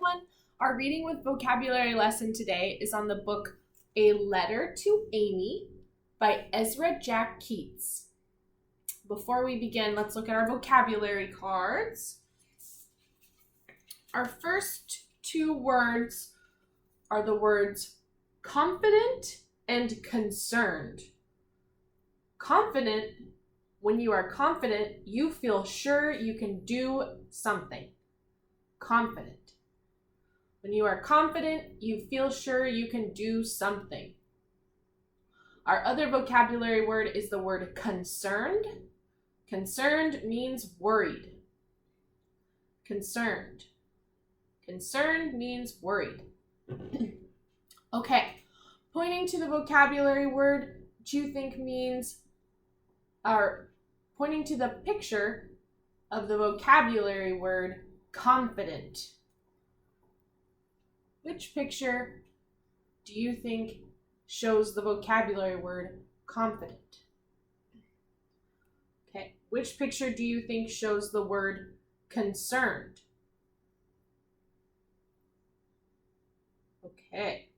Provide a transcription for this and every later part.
everyone. Our reading with vocabulary lesson today is on the book A Letter to Amy by Ezra Jack Keats. Before we begin, let's look at our vocabulary cards. Our first two words are the words confident and concerned. Confident, when you are confident, you feel sure you can do something. Confident. When you are confident, you feel sure you can do something. Our other vocabulary word is the word concerned. Concerned means worried. Concerned. Concerned means worried. Okay, pointing to the vocabulary word, do you think means, or pointing to the picture of the vocabulary word confident? Which picture do you think shows the vocabulary word confident? Okay, which picture do you think shows the word concerned? Okay.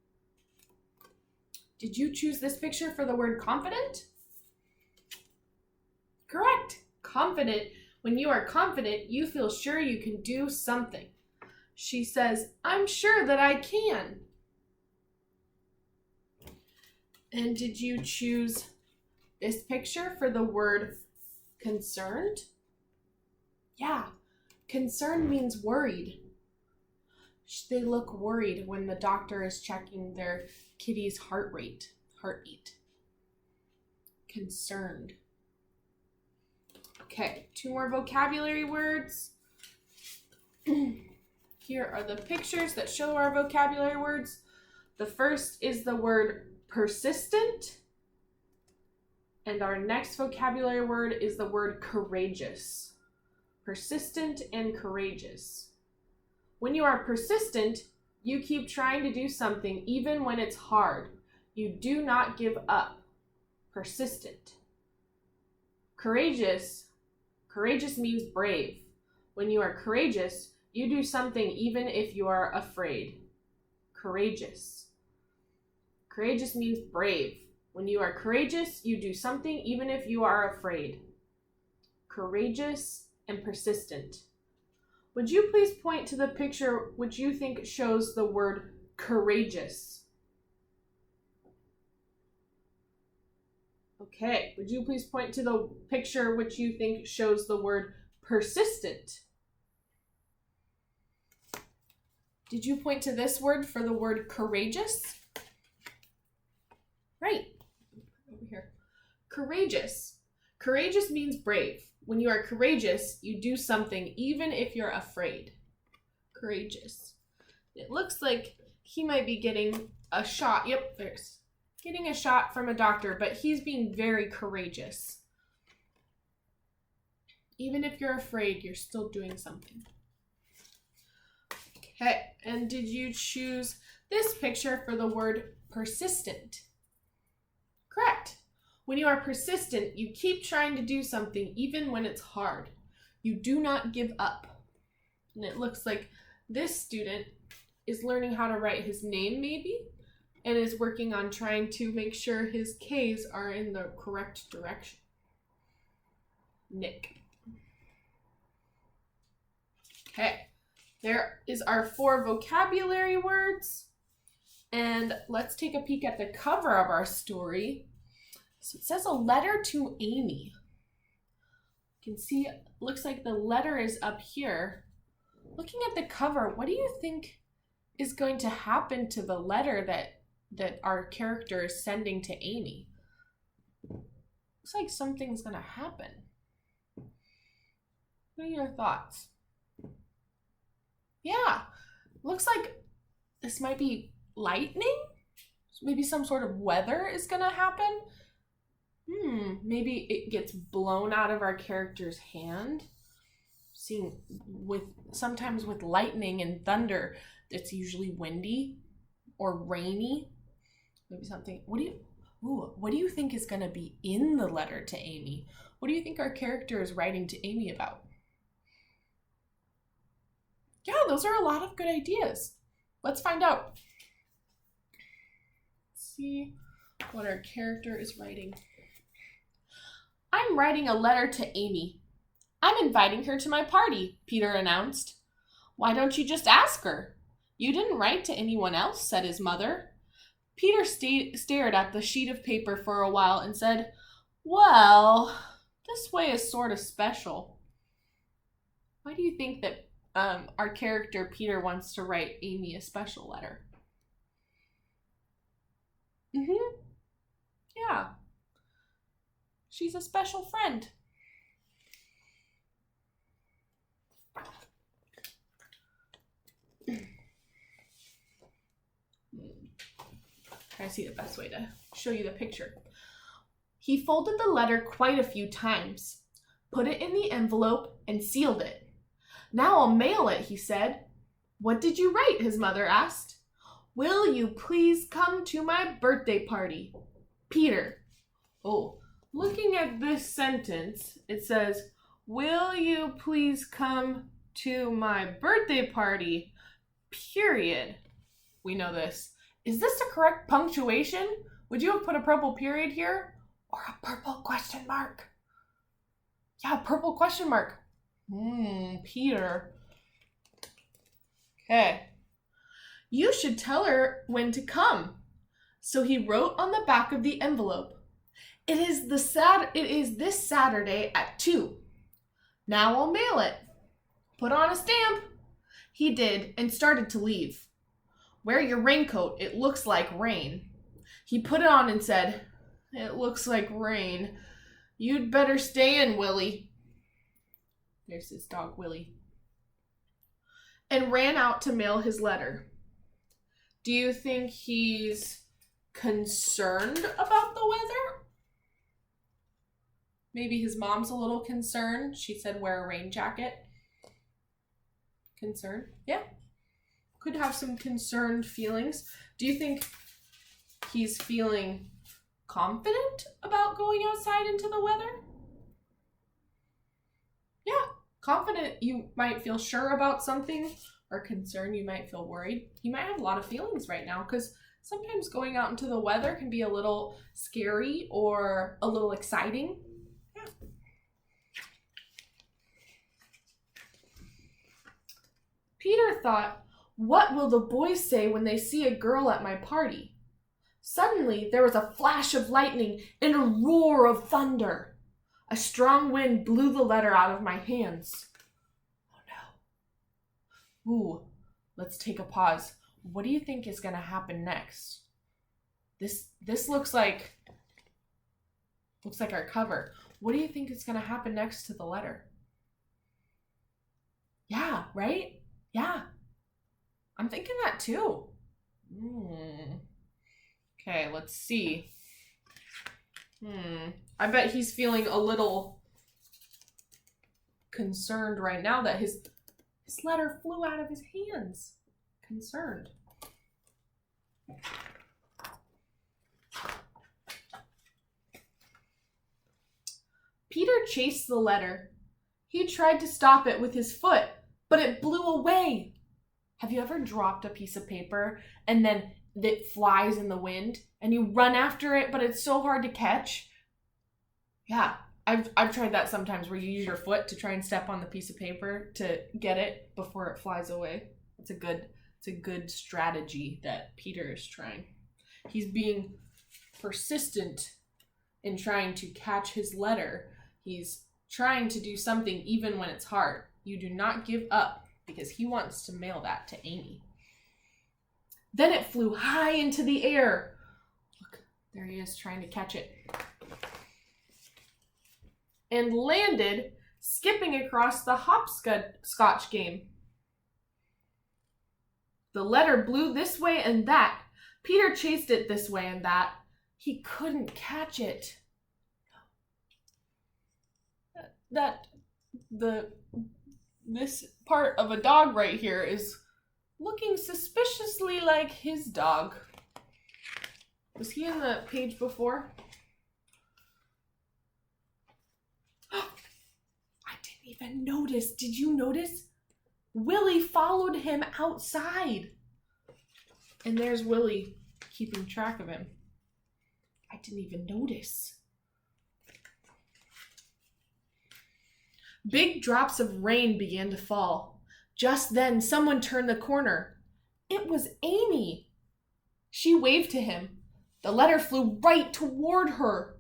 Did you choose this picture for the word confident? Correct. Confident. When you are confident, you feel sure you can do something. She says, I'm sure that I can. And did you choose this picture for the word concerned? Yeah, concerned means worried. They look worried when the doctor is checking their kitty's heartbeat. Concerned. Okay, two more vocabulary words. Here are the pictures that show our vocabulary words. The first is the word persistent. And our next vocabulary word is the word courageous. Persistent and courageous. When you are persistent, you keep trying to do something even when it's hard. You do not give up. Persistent. Courageous. Courageous means brave. When you are courageous, you do something even if you are afraid. Courageous. Courageous means brave. When you are courageous, you do something even if you are afraid. Courageous and persistent. Would you please point to the picture which you think shows the word courageous? Okay, would you please point to the picture which you think shows the word persistent? Did you point to this word for the word courageous? Right, over here. Courageous. Courageous means brave. When you are courageous, you do something even if you're afraid. Courageous. It looks like he might be getting a shot. Yep, there's getting a shot from a doctor, but he's being very courageous. Even if you're afraid, you're still doing something. Okay, and did you choose this picture for the word persistent? Correct. When you are persistent, you keep trying to do something even when it's hard. You do not give up. And it looks like this student is learning how to write his name maybe, and is working on trying to make sure his K's are in the correct direction. Nick. Okay. There is our 4 vocabulary words. And let's take a peek at the cover of our story. So it says a letter to Amy. You can see, it looks like the letter is up here. Looking at the cover, what do you think is going to happen to the letter that our character is sending to Amy? Looks like something's going to happen. What are your thoughts? Yeah, looks like this might be lightning. Maybe some sort of weather is gonna happen. Maybe it gets blown out of our character's hand. Seeing sometimes with lightning and thunder, it's usually windy or rainy. Maybe something. What do you think is gonna be in the letter to Amy? What do you think our character is writing to Amy about? Yeah, those are a lot of good ideas. Let's find out. Let's see what our character is writing. I'm writing a letter to Amy. I'm inviting her to my party, Peter announced. Why don't you just ask her? You didn't write to anyone else, said his mother. Peter stared at the sheet of paper for a while and said, well, this way is sort of special. Why do you think that our character Peter wants to write Amy a special letter? Yeah. She's a special friend. I see the best way to show you the picture. He folded the letter quite a few times, put it in the envelope, and sealed it. Now I'll mail it, he said. What did you write? His mother asked. Will you please come to my birthday party? Peter. Oh, looking at this sentence, it says, will you please come to my birthday party? Period. We know this. Is this the correct punctuation? Would you have put a purple period here? Or a purple question mark? Yeah, purple question mark. Peter. Okay. You should tell her when to come. So he wrote on the back of the envelope. It is this Saturday at 2. Now I'll mail it. Put on a stamp. He did and started to leave. Wear your raincoat. It looks like rain. He put it on and said, it looks like rain. You'd better stay in, Willie. There's his dog, Willie. And ran out to mail his letter. Do you think he's concerned about the weather? Maybe his mom's a little concerned. She said wear a rain jacket. Concerned? Yeah. Could have some concerned feelings. Do you think he's feeling confident about going outside into the weather? Yeah, confident. You might feel sure about something, or concerned. You might feel worried. He might have a lot of feelings right now because sometimes going out into the weather can be a little scary or a little exciting. Yeah. Peter thought, what will the boys say when they see a girl at my party? Suddenly, there was a flash of lightning and a roar of thunder. A strong wind blew the letter out of my hands. Oh no. Ooh, let's take a pause. What do you think is going to happen next? This looks like our cover. What do you think is going to happen next to the letter? Yeah, right? Yeah. I'm thinking that too. Okay, let's see. I bet he's feeling a little concerned right now that his letter flew out of his hands. Concerned. Peter chased the letter. He tried to stop it with his foot, but it blew away. Have you ever dropped a piece of paper and then it flies in the wind and you run after it, but it's so hard to catch? Yeah, I've tried that sometimes where you use your foot to try and step on the piece of paper to get it before it flies away. It's a good strategy that Peter is trying. He's being persistent in trying to catch his letter. He's trying to do something even when it's hard. You do not give up, because he wants to mail that to Amy. Then it flew high into the air. Look, there he is trying to catch it. And landed, skipping across the hopscotch game. The letter blew this way and that. Peter chased it this way and that. He couldn't catch it. This part of a dog right here is looking suspiciously like his dog. Was he in the page before? I didn't even notice. Did you notice? Willie followed him outside. And there's Willie keeping track of him. I didn't even notice. Big drops of rain began to fall. Just then, someone turned the corner. It was Amy. She waved to him. The letter flew right toward her.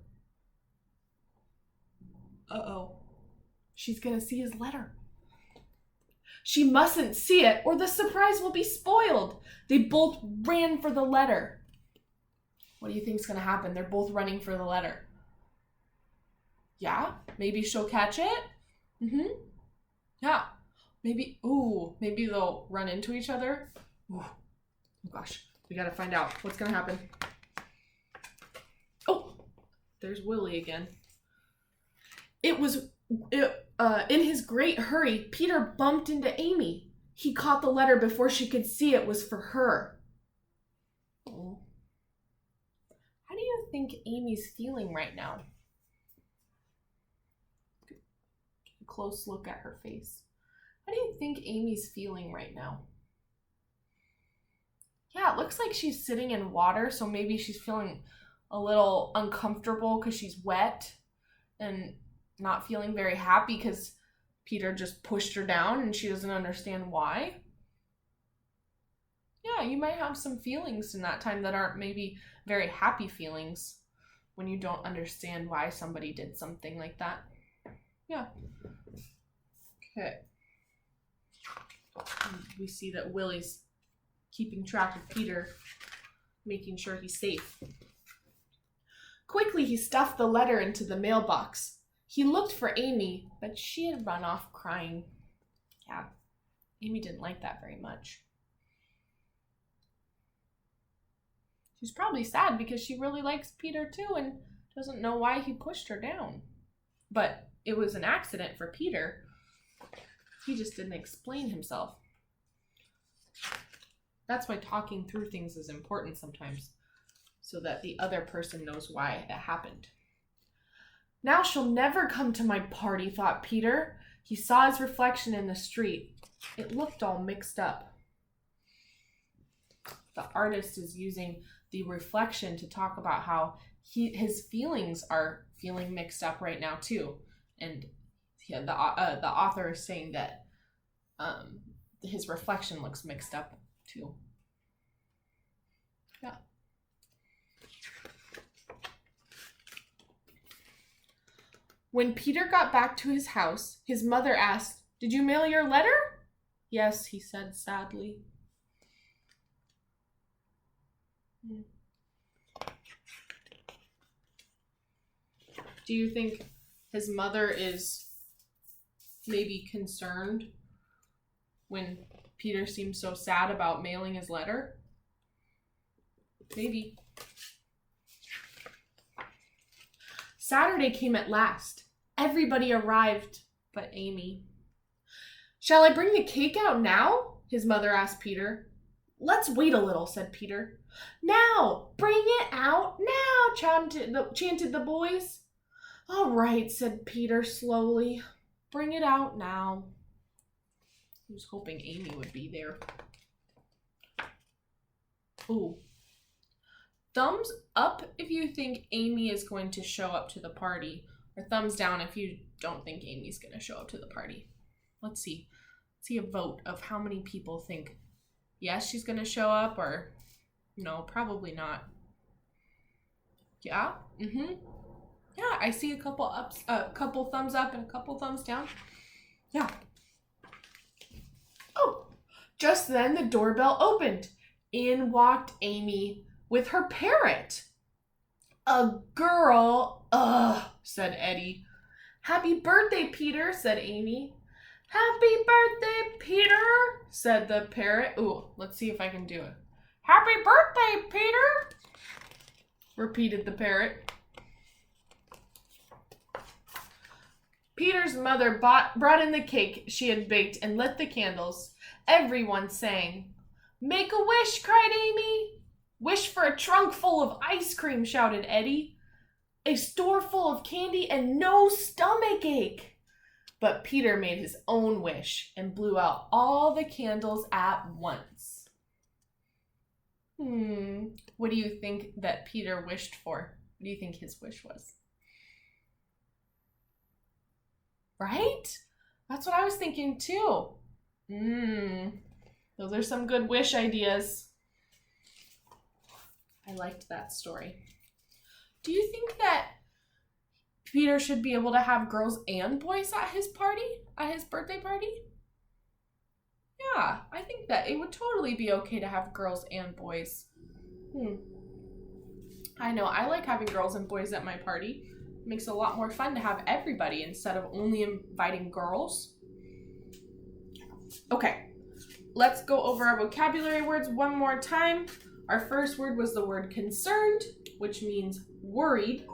Uh-oh. She's gonna see his letter. She mustn't see it, or the surprise will be spoiled. They both ran for the letter. What do you think's gonna happen? They're both running for the letter. Yeah, maybe she'll catch it. Yeah, maybe they'll run into each other. Ooh. Oh gosh, we gotta find out what's gonna happen. Oh, there's Willie again. In his great hurry, Peter bumped into Amy. He caught the letter before she could see it was for her. Oh. How do you think Amy's feeling right now? Get a close look at her face. How do you think Amy's feeling right now? Yeah, it looks like she's sitting in water, so maybe she's feeling a little uncomfortable because she's wet and not feeling very happy because Peter just pushed her down and she doesn't understand why. Yeah, you might have some feelings in that time that aren't maybe very happy feelings when you don't understand why somebody did something like that. Yeah. Okay. We see that Willie's keeping track of Peter, making sure he's safe. Quickly, he stuffed the letter into the mailbox. He looked for Amy, but she had run off crying. Yeah, Amy didn't like that very much. She's probably sad because she really likes Peter too and doesn't know why he pushed her down. But it was an accident for Peter. He just didn't explain himself. That's why talking through things is important sometimes, so that the other person knows why it happened. Now she'll never come to my party, thought Peter. He saw his reflection in the street. It looked all mixed up. The artist is using the reflection to talk about how his feelings are feeling mixed up right now too. And the author is saying that his reflection looks mixed up too. Yeah. When Peter got back to his house, his mother asked, "Did you mail your letter?" "Yes," he said sadly. Do you think his mother is maybe concerned when Peter seems so sad about mailing his letter? Maybe. Saturday came at last. Everybody arrived but Amy. "Shall I bring the cake out now?" his mother asked Peter. "Let's wait a little," said Peter. "Now! Bring it out now!" chanted the boys. "All right," said Peter slowly. "Bring it out now." He was hoping Amy would be there. Ooh. Thumbs up if you think Amy is going to show up to the party, or thumbs down if you don't think Amy's going to show up to the party. Let's see. Let's see a vote of how many people think yes, she's going to show up, or no, probably not. Yeah? Yeah, I see a couple ups, a couple thumbs up and a couple thumbs down. Yeah. Oh, just then the doorbell opened. In walked Amy with her parrot. "A girl, ugh," said Eddie. "Happy birthday, Peter," said Amy. "Happy birthday, Peter," said the parrot. Ooh, let's see if I can do it. "Happy birthday, Peter," repeated the parrot. Peter's mother brought in the cake she had baked and lit the candles. Everyone sang. "Make a wish," cried Amy. "Wish for a trunk full of ice cream," shouted Eddie. "A store full of candy and no stomach ache." But Peter made his own wish and blew out all the candles at once. What do you think that Peter wished for? What do you think his wish was? Right? That's what I was thinking too. Those are some good wish ideas. I liked that story. Do you think that Peter should be able to have girls and boys at his party, at his birthday party? Yeah, I think that it would totally be okay to have girls and boys. I know, I like having girls and boys at my party. It makes it a lot more fun to have everybody instead of only inviting girls. Okay, let's go over our vocabulary words one more time. Our first word was the word concerned, which means worried.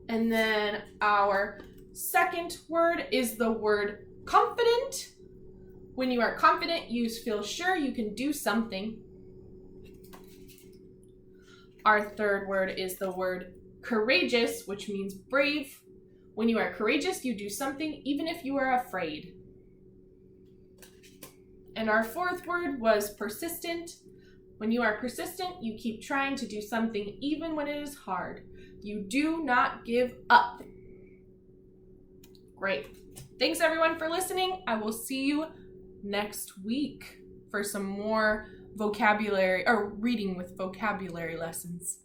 And then our second word is the word confident. When you are confident, you feel sure you can do something. Our third word is the word courageous, which means brave. When you are courageous, you do something even if you are afraid. And our fourth word was persistent. When you are persistent, you keep trying to do something even when it is hard. You do not give up. Great. Thanks everyone for listening. I will see you next week for some more vocabulary or reading with vocabulary lessons.